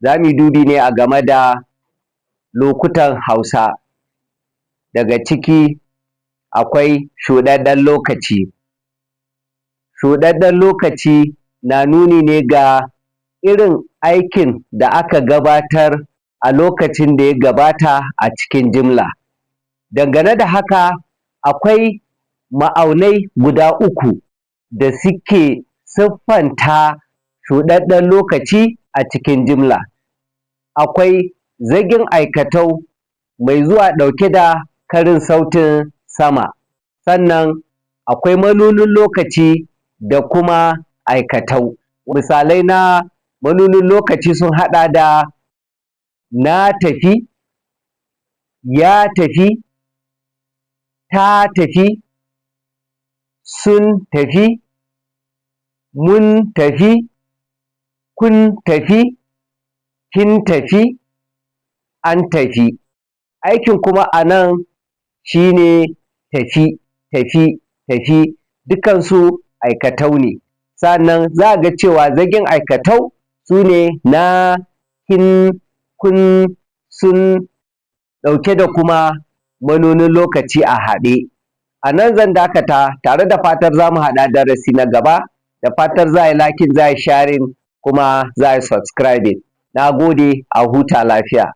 za mu yi dubi ne a game da lokutan Hausa. Daga ciki akwai shuɗaɗɗen lokaci. Shuɗaɗɗen lokaci na nuni ne ga irin aikin da aka gabatar a lokacin da ya gabata a cikin jimla. Dangane da haka, akwai ma'aunai guda uku da suke siffanta shuɗaɗɗen lokaci a cikin jimla. Akwai zagin aikatau mai zuwa ɗauke da karin sautin sama, sannan akwai manunin lokaci da kuma aikatau. Misalai na manunin lokaci sun haɗa da na tafi, ya tafi, ta tafi, sun tafi, mun tafi, kun tafi, kin tafi, an tafi. Aikin kuma a nan shi ne tafi, tafi, tafi, dukansu aikatau ne. Sannan za a ga cewa zagin aikatau su ne na, kin, kun, sun, ɗauke da kuma manonin lokaci a haɗe. A nan zan dakata, tare da fatar za mu haɗu a darasi na gaba, da fatar za a yi liking, za a yi sharing, kuma za a yi subscribing. Na gode, a huta lafiya.